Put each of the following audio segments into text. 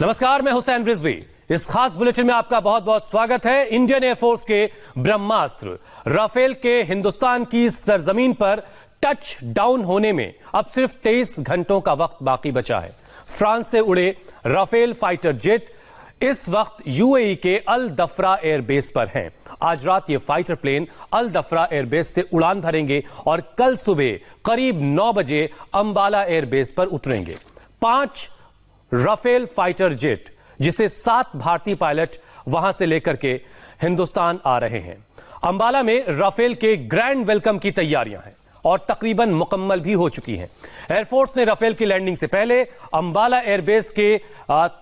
नमस्कार, मैं हुसैन रिजवी। इस खास बुलेटिन में आपका बहुत बहुत स्वागत है। इंडियन एयरफोर्स के ब्रह्मास्त्र राफेल के हिंदुस्तान की सरजमीन पर टच डाउन होने में अब सिर्फ 23 घंटों का वक्त बाकी बचा है। फ्रांस से उड़े राफेल फाइटर जेट इस वक्त यूएई के अल दफरा एयरबेस पर हैं। आज रात ये फाइटर प्लेन अल दफरा एयरबेस से उड़ान भरेंगे और कल सुबह करीब 9 बजे अंबाला एयरबेस पर उतरेंगे। 5 राफेल फाइटर जेट, जिसे 7 भारतीय पायलट वहां से लेकर के हिंदुस्तान आ रहे हैं। अंबाला में राफेल के ग्रैंड वेलकम की तैयारियां हैं और तकरीबन मुकम्मल भी हो चुकी हैं। एयरफोर्स ने राफेल की लैंडिंग से पहले अंबाला एयरबेस के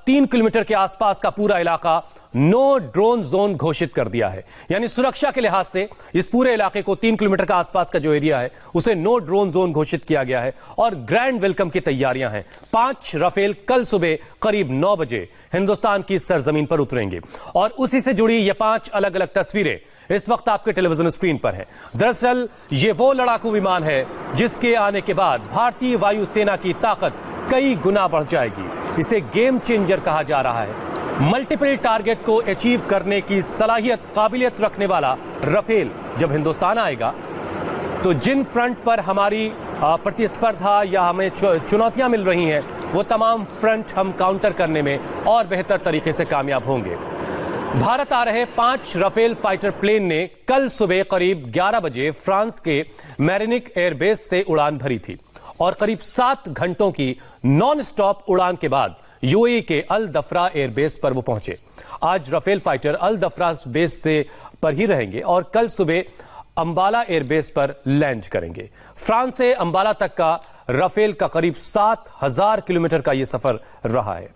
3 किलोमीटर के आसपास का पूरा इलाका नो ड्रोन जोन घोषित कर दिया है। यानी सुरक्षा के लिहाज से इस पूरे इलाके को 3 किलोमीटर का आसपास का जो एरिया है उसे नो ड्रोन जोन घोषित किया गया है और ग्रैंड वेलकम की तैयारियां हैं। 5 राफेल कल सुबह करीब 9 बजे हिंदुस्तान की सरजमीन पर उतरेंगे और उसी से जुड़ी ये 5 अलग अलग तस्वीरें इस वक्त आपके टेलीविजन स्क्रीन पर है। दरअसल ये वो लड़ाकू विमान है जिसके आने के बाद भारतीय वायुसेना की ताकत कई गुना बढ़ जाएगी। इसे गेम चेंजर कहा जा रहा है। मल्टीपल टारगेट को अचीव करने की सलाहियत, काबिलियत रखने वाला राफेल जब हिंदुस्तान आएगा तो जिन फ्रंट पर हमारी प्रतिस्पर्धा या हमें चुनौतियां मिल रही हैं वो तमाम फ्रंट हम काउंटर करने में और बेहतर तरीके से कामयाब होंगे। भारत आ रहे 5 राफेल फाइटर प्लेन ने कल सुबह करीब 11 बजे फ्रांस के मैरिनिक एयरबेस से उड़ान भरी थी और करीब 7 घंटों की नॉन स्टॉप उड़ान के बाद यूएई के अल दफरा एयरबेस पर वो पहुंचे। आज राफेल फाइटर अल दफरा बेस से पर ही रहेंगे और कल सुबह अंबाला एयरबेस पर लैंड करेंगे। फ्रांस से अंबाला तक का राफेल का करीब 7000 किलोमीटर का यह सफर रहा है।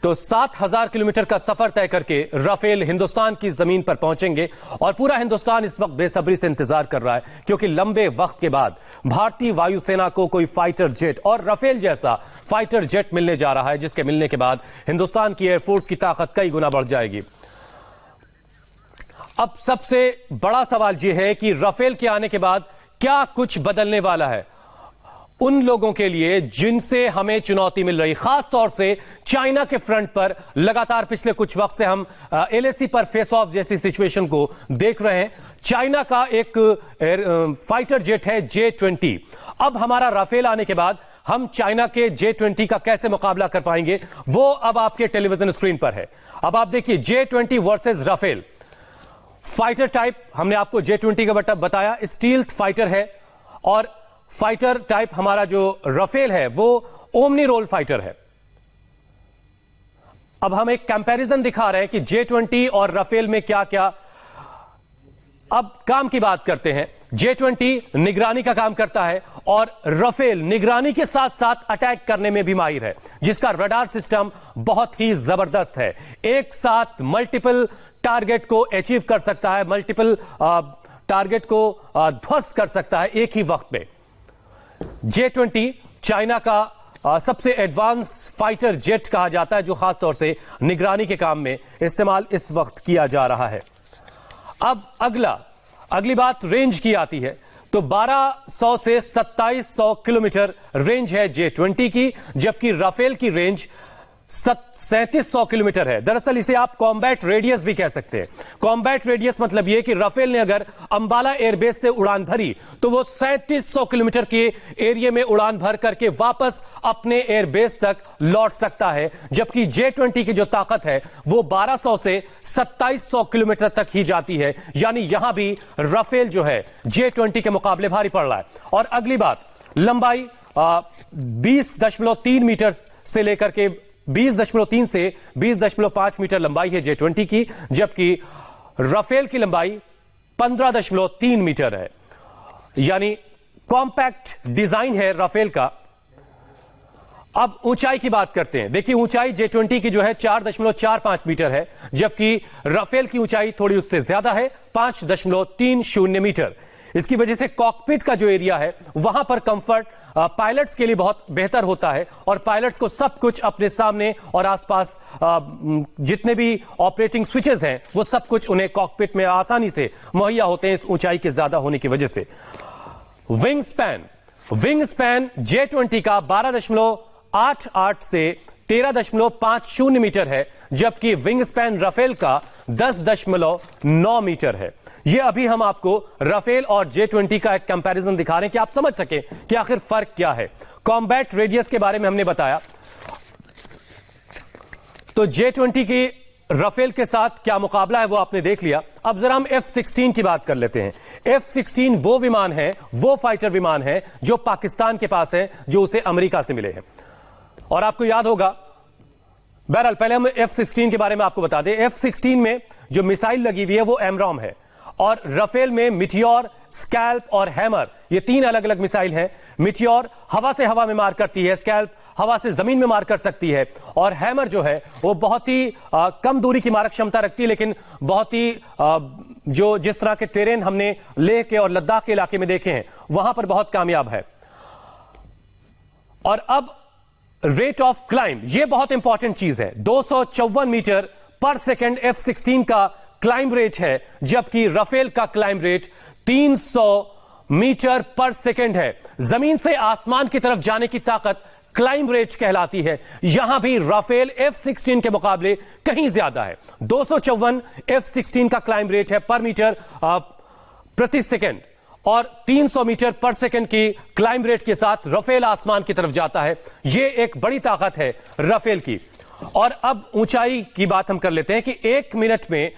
तो 7000 किलोमीटर का सफर तय करके राफेल हिंदुस्तान की जमीन पर पहुंचेंगे और पूरा हिंदुस्तान इस वक्त बेसब्री से इंतजार कर रहा है, क्योंकि लंबे वक्त के बाद भारतीय वायुसेना को कोई फाइटर जेट और राफेल जैसा फाइटर जेट मिलने जा रहा है, जिसके मिलने के बाद हिंदुस्तान की एयरफोर्स की ताकत कई गुना बढ़ जाएगी। अब सबसे बड़ा सवाल यह है कि राफेल के आने के बाद क्या कुछ बदलने वाला है उन लोगों के लिए जिनसे हमें चुनौती मिल रही, खास तौर से चाइना के फ्रंट पर। लगातार पिछले कुछ वक्त से हम एलएसी पर फेस ऑफ जैसी सिचुएशन को देख रहे हैं। चाइना का एक फाइटर जेट है J-20। अब हमारा राफेल आने के बाद हम चाइना के J-20 का कैसे मुकाबला कर पाएंगे वो अब आपके टेलीविजन स्क्रीन पर है। अब आप देखिए J-20 versus Rafale. Fighter type हमने आपको J-20 का बताया, स्टील्थ फाइटर है और फाइटर टाइप हमारा जो राफेल है वो ओमनी रोल फाइटर है। अब हम एक कंपैरिजन दिखा रहे हैं कि J-20 और राफेल में क्या क्या अब काम की बात करते हैं। J-20 निगरानी का काम करता है और राफेल निगरानी के साथ साथ अटैक करने में भी माहिर है, जिसका रडार सिस्टम बहुत ही जबरदस्त है। एक साथ मल्टीपल टारगेट को अचीव कर सकता है, मल्टीपल टारगेट को ध्वस्त कर सकता है एक ही वक्त में। J-20 चाइना का सबसे एडवांस फाइटर जेट कहा जाता है, जो खासतौर से निगरानी के काम में इस्तेमाल इस वक्त किया जा रहा है। अब अगली बात रेंज की आती है, तो 1200 से 2700 किलोमीटर रेंज है J-20 की, जबकि राफेल की रेंज 3700 किलोमीटर है। दरअसल इसे आप कॉम्बैट रेडियस भी कह सकते हैं। कॉम्बैट रेडियस मतलब यह कि राफेल ने अगर अंबाला एयरबेस से उड़ान भरी तो वो 3700 किलोमीटर के एरिया में उड़ान भर करके वापस अपने एयरबेस तक लौट सकता है, जबकि J-20 की जो ताकत है वो 1200 से 2700 किलोमीटर तक ही जाती है। यानी यहां भी राफेल जो है J-20 के मुकाबले भारी पड़ रहा है। और अगली बात, लंबाई 20.3 मीटर से लेकर के 20.3 से 20.5 मीटर लंबाई है J-20 की, जबकि राफेल की लंबाई 15.3 मीटर है। यानी कॉम्पैक्ट डिजाइन है राफेल का। अब ऊंचाई की बात करते हैं। देखिए ऊंचाई J-20 की जो है 4.45 मीटर है, जबकि राफेल की ऊंचाई थोड़ी उससे ज्यादा है, 5.30 मीटर। इसकी वजह से कॉकपिट का जो एरिया है वहां पर कंफर्ट पायलट्स के लिए बहुत बेहतर होता है और पायलट्स को सब कुछ अपने सामने और आसपास जितने भी ऑपरेटिंग स्विचेस हैं वो सब कुछ उन्हें कॉकपिट में आसानी से मुहैया होते हैं इस ऊंचाई के ज्यादा होने की वजह से। Wing span wing span J20 का 12.88 से 13.50 मीटर है, जबकि विंग स्पैन राफेल का 10.9 मीटर है। यह अभी हम आपको राफेल और J20 का एक कंपैरिजन दिखा रहे हैं कि आप समझ सके कि आखिर फर्क क्या है। कॉम्बैट रेडियस के बारे में हमने बताया, तो J20 की राफेल के साथ क्या मुकाबला है वो आपने देख लिया। अब जरा हम F-16 की बात कर लेते हैं। F-16 वो विमान है, वो फाइटर विमान है जो पाकिस्तान के पास है, जो उसे अमेरिका से मिले हैं। और आपको याद होगा, बहरहाल पहले हम F-16 के बारे में आपको बता दें। F-16 में जो मिसाइल लगी हुई है वो एमरॉम है, और राफेल में मिटियोर, स्कैल्प और हैमर, ये 3 अलग अलग मिसाइल हैं। मिटियोर हवा से हवा में मार करती है, स्कैल्प हवा से जमीन में मार कर सकती है, और हैमर जो है वो बहुत ही कम दूरी की मारक क्षमता रखती है, लेकिन बहुत ही जो जिस तरह के टेरेन हमने लेह के और लद्दाख के इलाके में देखे हैं वहां पर बहुत कामयाब है। और अब रेट ऑफ क्लाइंब, ये बहुत इंपॉर्टेंट चीज है। 254 मीटर पर सेकेंड F-16 का क्लाइंब रेट है, जबकि राफेल का क्लाइंब रेट 300 मीटर पर सेकेंड है। जमीन से आसमान की तरफ जाने की ताकत क्लाइंब रेट कहलाती है। यहां भी राफेल F-16 के मुकाबले कहीं ज्यादा है। 254 F-16 का क्लाइंब रेट है पर मीटर प्रति सेकेंड, और 300 मीटर पर सेकेंड की क्लाइंब रेट के साथ राफेल आसमान की तरफ जाता है। यह एक बड़ी ताकत है राफेल की। और अब ऊंचाई की बात हम कर लेते हैं कि 1 मिनट में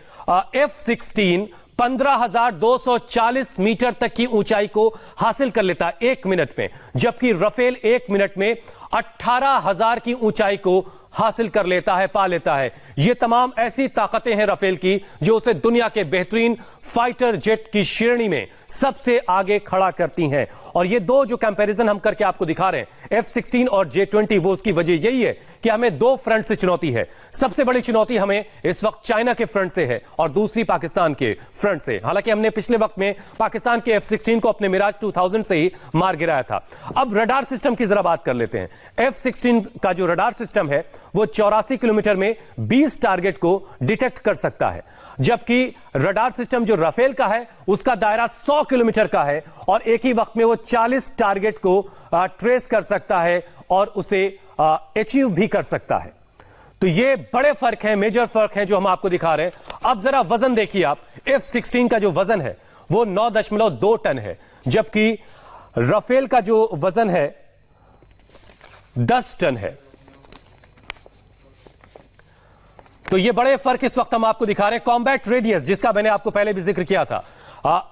F-16 15,240 मीटर तक की ऊंचाई को हासिल कर लेता है 1 मिनट में, जबकि राफेल 1 मिनट में 18,000 की ऊंचाई को हासिल कर लेता है, पा लेता है। ये तमाम ऐसी ताकतें हैं राफेल की जो उसे दुनिया के बेहतरीन फाइटर जेट की श्रेणी में सबसे आगे खड़ा करती हैं। और ये दो जो कंपैरिजन हम करके आपको दिखा रहे हैं, F-16 और J-20, वो उसकी वजह यही है कि हमें 2 फ्रंट से चुनौती है। सबसे बड़ी चुनौती हमें इस वक्त चाइना के फ्रंट से है और दूसरी पाकिस्तान के फ्रंट से। हालांकि हमने पिछले वक्त में पाकिस्तान के F-16 को अपने मिराज 2000 से ही मार गिराया था। अब रडार सिस्टम की जरा बात कर लेते हैं। F-16 का जो रडार सिस्टम है वो 84 किलोमीटर में 20 टारगेट को डिटेक्ट कर सकता है, जबकि रडार सिस्टम जो राफेल का है उसका दायरा 100 किलोमीटर का है और एक ही वक्त में वो 40 टारगेट को ट्रेस कर सकता है और उसे अचीव भी कर सकता है। तो ये बड़े फर्क हैं, मेजर फर्क हैं जो हम आपको दिखा रहे हैं। अब जरा वजन देखिए आप। F-16 का जो वजन है वो 9.2 टन है, जबकि राफेल का जो वजन है 10 टन है। तो ये बड़े फर्क इस वक्त हम आपको दिखा रहे हैं। कॉम्बैट रेडियस, जिसका मैंने आपको पहले भी जिक्र किया था,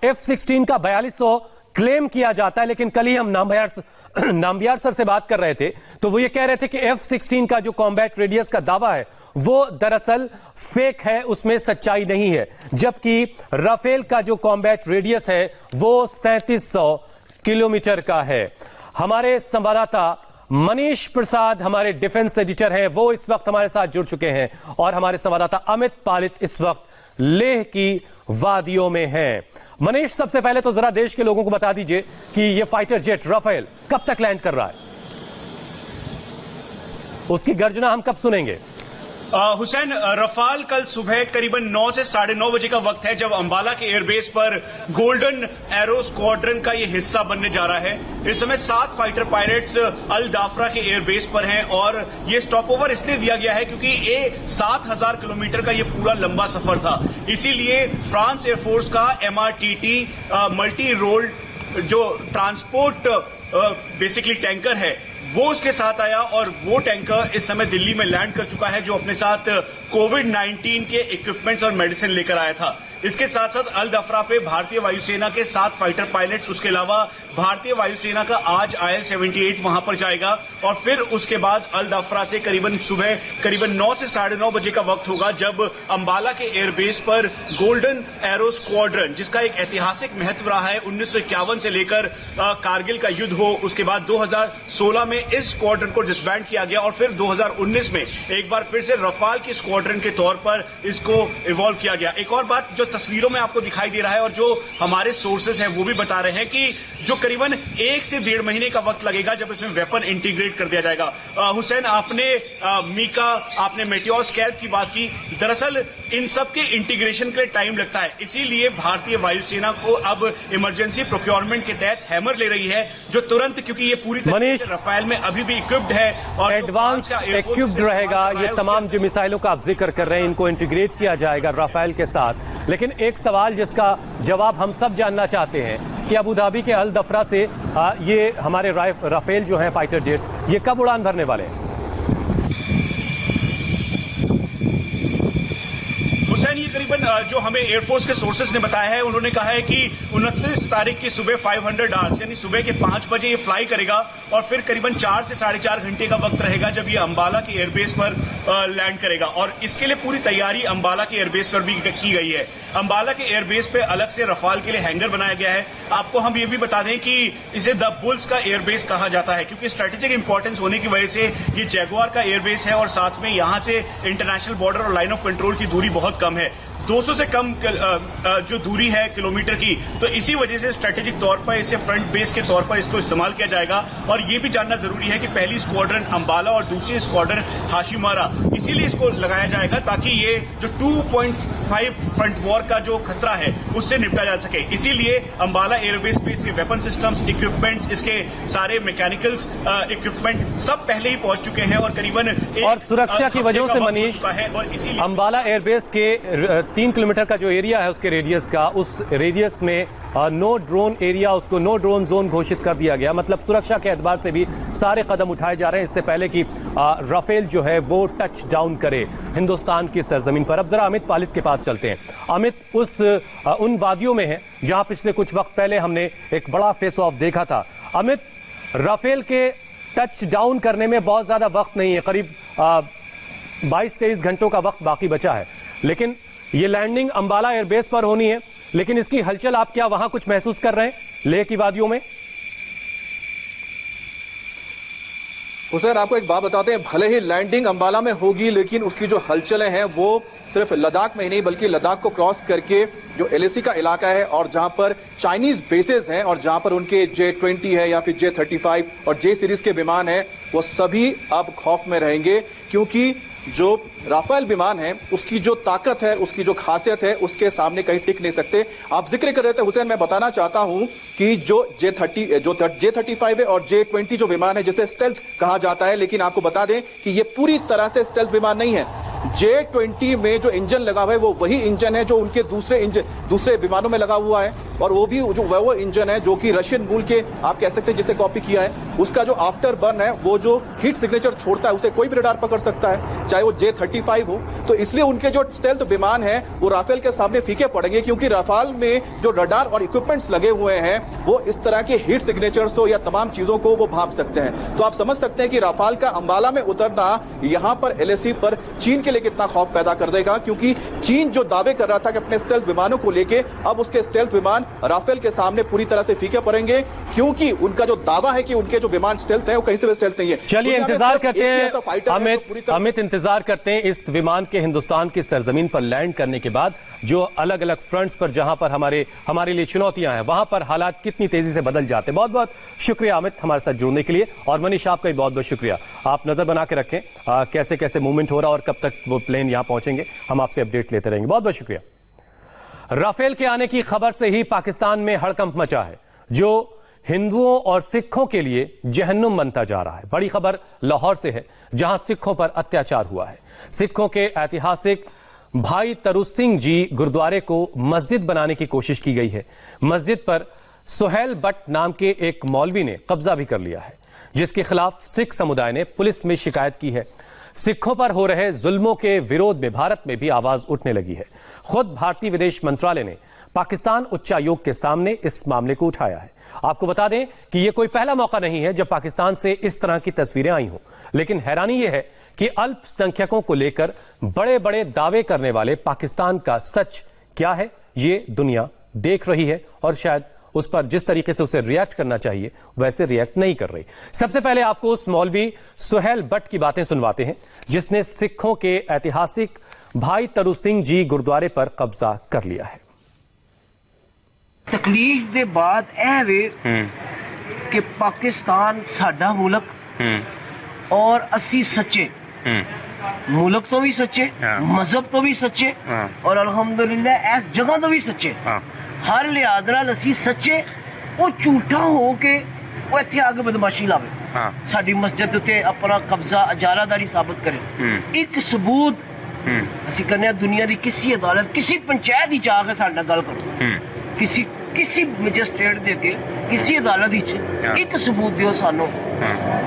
F-16 का 4200 क्लेम किया जाता है, लेकिन कल ही हम नामबियार सर से बात कर रहे थे तो वो ये कह रहे थे कि F-16 का जो कॉम्बैट रेडियस का दावा है वो दरअसल फेक है, उसमें सच्चाई नहीं है। जबकि राफेल का जो कॉम्बैट रेडियस है वो 3700 किलोमीटर का है। हमारे संवाददाता मनीष प्रसाद, हमारे डिफेंस एडिटर हैं, वो इस वक्त हमारे साथ जुड़ चुके हैं, और हमारे संवाददाता अमित पालित इस वक्त लेह की वादियों में हैं। मनीष, सबसे पहले तो जरा देश के लोगों को बता दीजिए कि ये फाइटर जेट राफेल कब तक लैंड कर रहा है, उसकी गर्जना हम कब सुनेंगे? हुसैन, रफाल कल सुबह करीबन 9 से 9:30 बजे का वक्त है जब अंबाला के एयरबेस पर गोल्डन एरो स्क्वाड्रन का ये हिस्सा बनने जा रहा है। इस समय 7 फाइटर पायलट्स अल दाफरा के एयरबेस पर हैं और ये स्टॉप ओवर इसलिए दिया गया है क्योंकि ये 7000 किलोमीटर का ये पूरा लंबा सफर था। इसीलिए फ्रांस एयरफोर्स का MRTT मल्टी रोल जो ट्रांसपोर्ट बेसिकली टैंकर है वो उसके साथ आया, और वो टैंकर इस समय दिल्ली में लैंड कर चुका है, जो अपने साथ कोविड-19 के इक्विपमेंट्स और मेडिसिन लेकर आया था। इसके साथ साथ अल दफरा पे भारतीय वायुसेना के 7 फाइटर पायलट्स, उसके अलावा भारतीय वायुसेना का आज IL-78 वहां पर जाएगा, और फिर उसके बाद अल दफरा से सुबह करीबन 9 से 9:30 बजे का वक्त होगा जब अंबाला के एयरबेस पर गोल्डन एरो स्क्वाड्रन, जिसका एक ऐतिहासिक महत्व रहा है, 1951 से लेकर कारगिल का युद्ध हो, उसके बाद 2016 में इस स्क्वाड्रन को डिसबैंड किया गया और फिर 2019 में एक बार फिर से रफाल की स्क्वाड्रन के तौर पर इसको इवॉल्व किया गया। एक और बात जो तस्वीरों में आपको दिखाई दे रहा है और जो हमारे सोर्सेज हैं वो भी बता रहे हैं कि जो करीबन 1 से 1.5 महीने का वक्त लगेगा जब इसमें वेपन इंटीग्रेट कर दिया जाएगा। हुसैन, आपने मीका, आपने मेटियोर स्कैल्प की बात की। दरअसल इन सब के इंटीग्रेशन के लिए टाइम लगता है, इसीलिए भारतीय वायुसेना को अब इमरजेंसी प्रोक्योरमेंट के तहत हैमर ले रही है, जो तुरंत, क्योंकि ये पूरी तरीके से रफाल में अभी भी इक्विप्ड है और एडवांस इक्विप्ड रहेगा। ये तमाम जो मिसाइलों का आप जिक्र कर रहे हैं, इनको इंटीग्रेट किया जाएगा राफेल के साथ। लेकिन एक सवाल जिसका जवाब हम सब जानना चाहते हैं कि अबू धाबी के अल दफरा से ये हमारे राफेल जो हैं फाइटर जेट्स, ये कब उड़ान भरने वाले हैं? हुसैन, ये करीबन जो हमें एयरफोर्स के सोर्सेज ने बताया है, उन्होंने कहा है कि 29 तारीख की सुबह 500 आवर्स यानी सुबह के 5 बजे ये फ्लाई करेगा और फिर करीबन 4 से 4.5 घंटे का वक्त रहेगा जब ये अंबाला के एयरबेस पर लैंड करेगा। और इसके लिए पूरी तैयारी अंबाला के एयरबेस पर भी की गई है। अंबाला के एयरबेस पे अलग से रफाल के लिए हैंगर बनाया गया है। आपको हम ये भी बता दें कि इसे द बुल्स का एयरबेस कहा जाता है, क्योंकि स्ट्रेटेजिक इंपॉर्टेंस होने की वजह से ये जैगुआर का एयरबेस है और साथ में यहां से इंटरनेशनल बॉर्डर और लाइन ऑफ कंट्रोल की दूरी बहुत कम है, 200 से कम जो दूरी है किलोमीटर की। तो इसी वजह से स्ट्रेटेजिक तौर पर इसे फ्रंट बेस के तौर पर इसको इस्तेमाल किया जाएगा। और ये भी जानना जरूरी है कि पहली स्क्वाड्रन अंबाला और दूसरी स्क्वाड्रन हाशिमारा, इसीलिए इसको लगाया जाएगा ताकि ये जो 2.5 फ्रंट वॉर का जो खतरा है उससे निपटा जा सके। इसीलिए अंबाला एयरबेस पे इसके वेपन सिस्टम्स, इक्विपमेंट्स, इसके सारे मैकेनिकल्स इक्विपमेंट सब पहले ही पहुंच चुके हैं और करीबन और सुरक्षा की वजह से मनीष, अंबाला एयरबेस के 3 किलोमीटर का जो एरिया है उसके रेडियस का, उस रेडियस में नो ड्रोन एरिया, उसको नो ड्रोन जोन घोषित कर दिया गया। मतलब सुरक्षा के एतबार से भी सारे कदम उठाए जा रहे हैं इससे पहले कि राफेल जो है वो टच डाउन करे हिंदुस्तान की सरजमीन पर। अब जरा अमित पालित के पास चलते हैं। अमित उन वादियों में है जहां पिछले कुछ वक्त पहले हमने एक बड़ा फेस ऑफ देखा था। अमित, राफेल के टच डाउन करने में बहुत ज्यादा वक्त नहीं है, करीब 22-23 घंटों का वक्त बाकी बचा है, लेकिन ये लैंडिंग अंबाला एयरबेस पर होनी है। लेकिन इसकी हलचल आप क्या वहां कुछ महसूस कर रहे हैं लेह की वादियों में? हुसैन, आपको एक बात बताते हैं, भले ही लैंडिंग अंबाला में होगी लेकिन उसकी जो हलचलें हैं वो सिर्फ लद्दाख में ही नहीं बल्कि लद्दाख को क्रॉस करके जो LAC का इलाका है और जहां पर चाइनीज बेसेस हैं और जहां पर उनके J-20 है या फिर J-35 और J सीरीज के विमान हैं, वो सभी अब खौफ में रहेंगे, क्योंकि जो राफेल विमान है उसकी जो ताकत है, उसकी जो खासियत है, उसके सामने कहीं टिक नहीं सकते। आप जिक्र कर रहे थे हुसैन, मैं बताना चाहता हूं कि जो J-35 है और J-20 जो विमान है जिसे स्टेल्थ कहा जाता है, लेकिन आपको बता दें कि ये पूरी तरह से स्टेल्थ विमान नहीं है। J-20 में जो इंजन लगा हुआ है वो वही इंजन है जो उनके दूसरे विमानों में लगा हुआ है, और वो भी जो वो इंजन है जो कि रशियन मूल के आप कह सकते हैं जिसे कॉपी किया है। उसका जो आफ्टर बर्न है, वो जो हीट सिग्नेचर छोड़ता है उसे कोई भी रडार पकड़ सकता है, चाहे वो J-35 हो। तो इसलिए उनके जो स्टेल्थ विमान है वो राफेल के सामने फीके पड़ेंगे, क्योंकि राफेल में जो रडार और इक्विपमेंट्स लगे हुए हैं वो इस तरह के हीट सिग्नेचर्स हो या तमाम चीजों को वो भांप सकते हैं। तो आप समझ सकते हैं कि राफेल का अंबाला में उतरना यहां पर LAC पर चीन के लिए कितना खौफ पैदा कर देगा, क्योंकि चीन जो दावे कर रहा था कि अपने स्टेल्थ विमानों को लेके, अब उसके स्टेल्थ विमान राफेल के सामने पूरी तरह से फीके पड़ेंगे, क्योंकि उनका जो दावा है कि उनके जो विमान स्टेल्थ है वो कहीं से भी स्टेल्थ नहीं है। चलिए इंतजार करते हैं अमित, इंतजार करते हैं इस विमान के हिंदुस्तान की सरजमीन पर लैंड करने के बाद जो अलग अलग फ्रंट्स पर जहां पर हमारे लिए चुनौतियां हैं वहां पर हालात कितनी तेजी से बदल जाते हैं। बहुत बहुत शुक्रिया अमित हमारे साथ जुड़ने के लिए, और मनीष आपका भी बहुत बहुत शुक्रिया। आप नजर बना के रखें कैसे कैसे मूवमेंट हो रहा है और कब तक वो प्लेन यहां पहुंचेंगे, हम आपसे अपडेट लेते रहेंगे। बहुत बहुत शुक्रिया। राफेल के आने की खबर से ही पाकिस्तान में हड़कंप मचा है, जो हिंदुओं और सिखों के लिए जहन्नुम बनता जा रहा है। बड़ी खबर लाहौर से है, जहां सिखों पर अत्याचार हुआ है। सिखों के ऐतिहासिक भाई तरू सिंह जी गुरुद्वारे को मस्जिद बनाने की कोशिश की गई है। मस्जिद पर सुहेल बट नाम के एक मौलवी ने कब्जा भी कर लिया है, जिसके खिलाफ सिख समुदाय ने पुलिस में शिकायत की है। सिखों पर हो रहे जुल्मों के विरोध में भारत में भी आवाज उठने लगी है। खुद भारतीय विदेश मंत्रालय ने पाकिस्तान उच्चायोग के सामने इस मामले को उठाया है। आपको बता दें कि यह कोई पहला मौका नहीं है जब पाकिस्तान से इस तरह की तस्वीरें आई हों, लेकिन हैरानी यह है कि अल्पसंख्यकों को लेकर बड़े बड़े दावे करने वाले पाकिस्तान का सच क्या है ये दुनिया देख रही है, और शायद उस पर जिस तरीके से उसे रिएक्ट करना चाहिए वैसे रिएक्ट नहीं कर रही। सबसे पहले आपको उस मौलवी सुहेल बट की बातें सुनवाते हैं, जिसने सिखों के ऐतिहासिक भाई तरु सिंह जी गुरुद्वारे पर कब्जा कर लिया है। तकलीफ दे बाद ऐ वे कि पाकिस्तान साडा मुल्क और असी सच्चे मुल्क तो भी सच्चे, मजहब तो भी सच्चे और अल्हम्दुलिल्लाह इस जगह तो भी सच्चे। हर लिहाज नाल असी सच्चे। वो झूठा हो के वो इत्थे आके बदमाशी लावे, साडी मस्जिद उत्ते अपना कब्जा इजारादारी साबित करे। एक सबूत ਅਸੀਂ ਕਹਿੰਦੇ ਦੁਨੀਆ ਦੀ ਕਿਸੇ ਅਦਾਲਤ ਕਿਸੇ ਪੰਚਾਇਤ ਵਿੱਚ ਆ ਕੇ ਸਾਡੇ ਨਾਲ ਗੱਲ ਕਰੋ, ਕਿਸੇ ਮੈਜਿਸਟ੍ਰੇਟ ਦੇ ਅੱਗੇ ਕਿਸੇ ਅਦਾਲਤ ਵਿੱਚ ਇੱਕ ਸਬੂਤ ਦਿਓ ਸਾਨੂੰ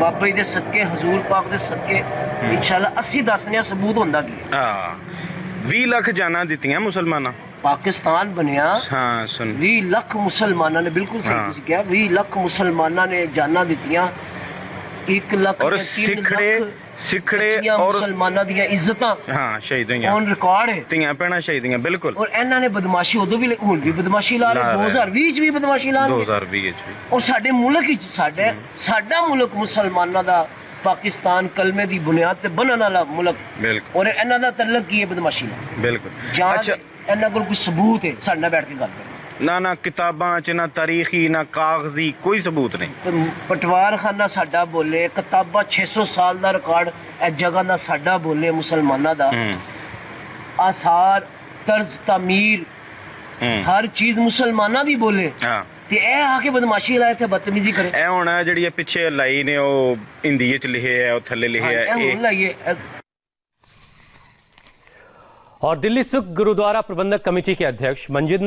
ਬਾਬਾ ਜੀ ਦੇ ਸਦਕੇ ਹਜ਼ੂਰ ਪਾਕ ਦੇ ਸਦਕੇ ਇਨਸ਼ਾਅੱਲਾ ਅਸੀਂ ਦੱਸਨੇ ਆ ਸਬੂਤ ਹੁੰਦਾ ਕੀ ਹੈ। 20 ਲੱਖ ਜਾਨਾਂ ਦਿੱਤੀਆਂ ਮੁਸਲਮਾਨਾਂ ਪਾਕਿਸਤਾਨ ਬਣਿਆ। ਹਾਂ ਸੁਣ 20 ਲੱਖ ਮੁਸਲਮਾਨਾਂ ਨੇ ਬਿਲਕੁਲ ਸਹੀ ਤੁਸੀਂ ਕਿਹਾ 20 ਲੱਖ ਮੁਸਲਮਾਨਾਂ ਨੇ ਜਾਨਾਂ ਦਿੱਤੀਆਂ। 1 ਲੱਖ ਔਰ ਸਿੱਖੜੇ ਔਰ ਮੁਸਲਮਾਨਾਂ ਦੀਆਂ ਇੱਜ਼ਤਾਂ ਹਾਂ ਸ਼ਹੀਦ ਹੋਈਆਂ ਔਨ ਰਿਕਾਰਡ ਹੈ। ਧੀਆਂ ਭੈਣਾਂ ਸ਼ਹੀਦੀਆਂ ਬਿਲਕੁਲ। ਔਰ ਇਹਨਾਂ ਨੇ ਬਦਮਾਸ਼ੀ ਉਦੋਂ ਵੀ ਹੁਣ ਵੀ ਬਦਮਾਸ਼ੀ ਲਾ ਰਹੇ 2020 ਚ ਵੀ ਬਦਮਾਸ਼ੀ ਲਾ ਰਹੇ 2020 ਚ ਵੀ। ਔਰ ਸਾਡੇ ਮੁਲਕ ਵਿੱਚ ਸਾਡਾ ਮੁਲਕ ਮੁਸਲਮਾਨਾਂ ਦਾ ਪਾਕਿਸਤਾਨ ਕਲਮੇ ਦੀ ਬੁਨਿਆਦ ਤੇ ਬਣਨ ਵਾਲਾ ਮੁਲਕ ਬਿਲਕੁਲ। ਔਰ ਇਹਨਾਂ ਦਾ ਤਲਕ ਕੀ ਹੈ ਬਦਮਾਸ਼ੀ ਨਾਲ ਬਿਲਕੁਲ। ਅੱਛਾ ਇਹਨਾਂ ਕੋਲ ਕੋਈ ਸਬੂਤ ਹੈ ਸਾਡੇ ਨਾਲ ਬੈਠ ਕੇ ਗੱਲ ਕਰੋ। ਨਾ ਕਿਤਾਬਾਂ ਚ ਨਾ ਤਾਰੀਖੀ ਨਾ ਕਾਗਜ਼ੀ ਕੋਈ ਸਬੂਤ ਨਹੀਂ। ਪਟਵਾਰਖਾਨਾ ਸਾਡਾ ਬੋਲੇ, ਕਿਤਾਬਾਂ 600 ਸਾਲ ਦਾ ਰਿਕਾਰਡ ਇਸ ਜਗ੍ਹਾ ਦਾ ਸਾਡਾ ਬੋਲੇ ਮੁਸਲਮਾਨਾਂ ਦਾ। ਆਸਾਰ ਤਰਜ਼ ਤਾਮੀਰ ਹਰ ਚੀਜ਼ ਮੁਸਲਮਾਨਾਂ ਦੀ ਬੋਲੇ ਤੇ ਇਹ ਆ ਕੇ ਬਦਮਾਸ਼ੀ ਲਾਏ ਤੇ ਬਦਤਮੀਜ਼ੀ ਕਰੇ। ਇਹ ਹੁਣ ਜਿਹੜੀ ਪਿੱਛੇ ਲਾਈ ਨੇ ਉਹ ਹਿੰਦੀ ਚ ਲਿਖੇ ਹੈ, ਉਹ ਥੱਲੇ ਲਿਖੇ ਹੈ ਇਹ ਲਾਈਏ। और दिल्ली सिख गुरुद्वारा प्रबंधक कमेटी के अध्यक्ष मंजिद